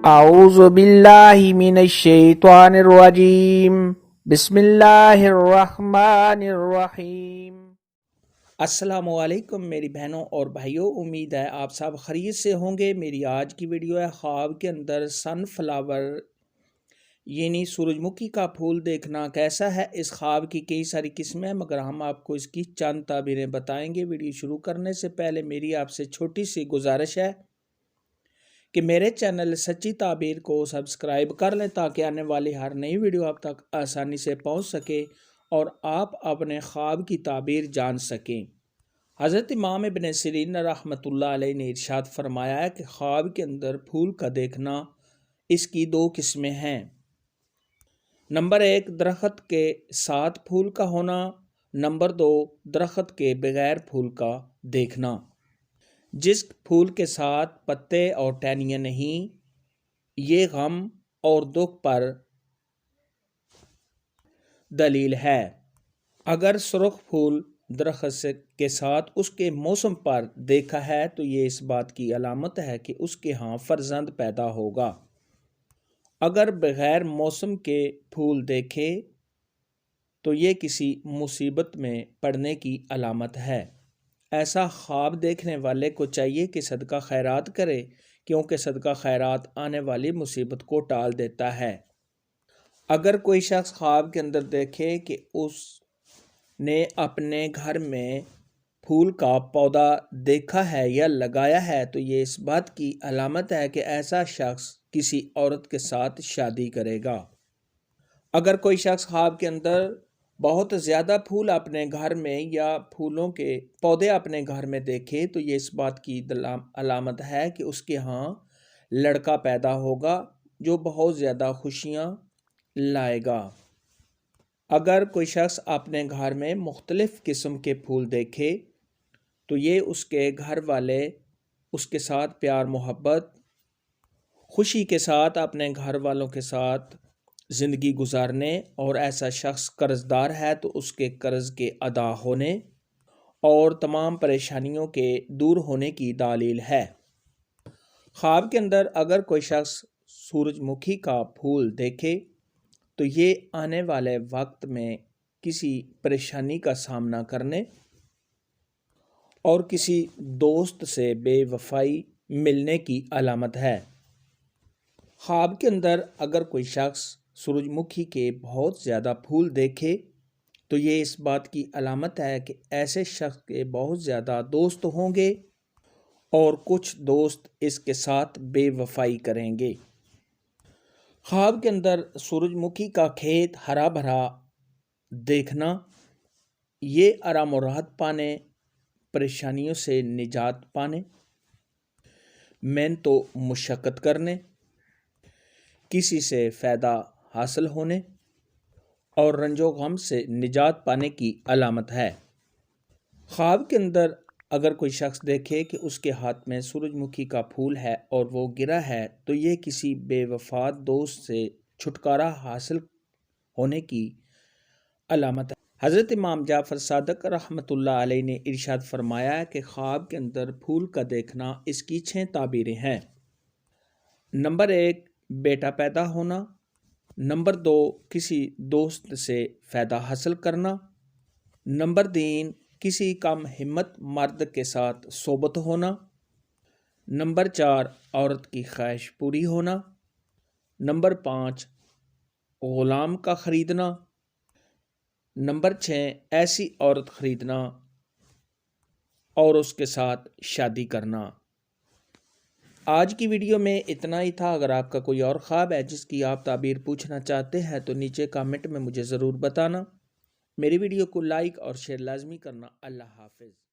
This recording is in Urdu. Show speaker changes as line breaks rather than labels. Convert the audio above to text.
اعوذ باللہ من الشیطان الرجیم بسم اللہ الرحمن الرحیم۔ السلام علیکم میری بہنوں اور بھائیوں، امید ہے آپ سب خیریت سے ہوں گے۔ میری آج کی ویڈیو ہے خواب کے اندر سن فلاور یعنی سورج مکھی کا پھول دیکھنا کیسا ہے۔ اس خواب کی کئی ساری قسمیں ہیں، مگر ہم آپ کو اس کی چند تعبیریں بتائیں گے۔ ویڈیو شروع کرنے سے پہلے میری آپ سے چھوٹی سی گزارش ہے کہ میرے چینل سچی تعبیر کو سبسکرائب کر لیں تاکہ آنے والی ہر نئی ویڈیو آپ تک آسانی سے پہنچ سکے اور آپ اپنے خواب کی تعبیر جان سکیں۔ حضرت امام ابن سیرین رحمۃ اللہ علیہ نے ارشاد فرمایا ہے کہ خواب کے اندر پھول کا دیکھنا اس کی دو قسمیں ہیں۔ نمبر 1 درخت کے ساتھ پھول کا ہونا، نمبر 2 درخت کے بغیر پھول کا دیکھنا۔ جس پھول کے ساتھ پتے اور ٹہنیاں نہیں، یہ غم اور دکھ پر دلیل ہے۔ اگر سرخ پھول درخت کے ساتھ اس کے موسم پر دیکھا ہے تو یہ اس بات کی علامت ہے کہ اس کے ہاں فرزند پیدا ہوگا۔ اگر بغیر موسم کے پھول دیکھے تو یہ کسی مصیبت میں پڑنے کی علامت ہے۔ ایسا خواب دیکھنے والے کو چاہیے کہ صدقہ خیرات کرے، کیونکہ صدقہ خیرات آنے والی مصیبت کو ٹال دیتا ہے۔ اگر کوئی شخص خواب کے اندر دیکھے کہ اس نے اپنے گھر میں پھول کا پودا دیکھا ہے یا لگایا ہے تو یہ اس بات کی علامت ہے کہ ایسا شخص کسی عورت کے ساتھ شادی کرے گا۔ اگر کوئی شخص خواب کے اندر بہت زیادہ پھول اپنے گھر میں یا پھولوں کے پودے اپنے گھر میں دیکھے تو یہ اس بات کی علامت ہے کہ اس کے ہاں لڑکا پیدا ہوگا جو بہت زیادہ خوشیاں لائے گا۔ اگر کوئی شخص اپنے گھر میں مختلف قسم کے پھول دیکھے تو یہ اس کے گھر والے اس کے ساتھ پیار محبت خوشی کے ساتھ اپنے گھر والوں کے ساتھ زندگی گزارنے، اور ایسا شخص قرض دار ہے تو اس کے قرض کے ادا ہونے اور تمام پریشانیوں کے دور ہونے کی دلیل ہے۔ خواب کے اندر اگر کوئی شخص سورج مکھی کا پھول دیکھے تو یہ آنے والے وقت میں کسی پریشانی کا سامنا کرنے اور کسی دوست سے بے وفائی ملنے کی علامت ہے۔ خواب کے اندر اگر کوئی شخص سورج مکھی کے بہت زیادہ پھول دیکھے تو یہ اس بات کی علامت ہے کہ ایسے شخص کے بہت زیادہ دوست ہوں گے اور کچھ دوست اس کے ساتھ بے وفائی کریں گے۔ خواب کے اندر سورج مکھی کا کھیت ہرا بھرا دیکھنا، یہ آرام و راحت پانے، پریشانیوں سے نجات پانے، محنت و مشقت کرنے، کسی سے فائدہ حاصل ہونے اور رنج و غم سے نجات پانے کی علامت ہے۔ خواب کے اندر اگر کوئی شخص دیکھے کہ اس کے ہاتھ میں سورج مکھی کا پھول ہے اور وہ گرا ہے تو یہ کسی بے وفا دوست سے چھٹکارا حاصل ہونے کی علامت ہے۔ حضرت امام جعفر صادق رحمۃ اللہ علیہ نے ارشاد فرمایا ہے کہ خواب کے اندر پھول کا دیکھنا اس کی 6 تعبیریں ہیں۔ نمبر 1 بیٹا پیدا ہونا، نمبر 2 کسی دوست سے فائدہ حاصل کرنا، نمبر 3 کسی کم ہمت مرد کے ساتھ صحبت ہونا، نمبر 4 عورت کی خواہش پوری ہونا، نمبر 5 غلام کا خریدنا، نمبر 6 ایسی عورت خریدنا اور اس کے ساتھ شادی کرنا۔ آج کی ویڈیو میں اتنا ہی تھا۔ اگر آپ کا کوئی اور خواب ہے جس کی آپ تعبیر پوچھنا چاہتے ہیں تو نیچے کامنٹ میں مجھے ضرور بتانا۔ میری ویڈیو کو لائک اور شیئر لازمی کرنا۔ اللہ حافظ۔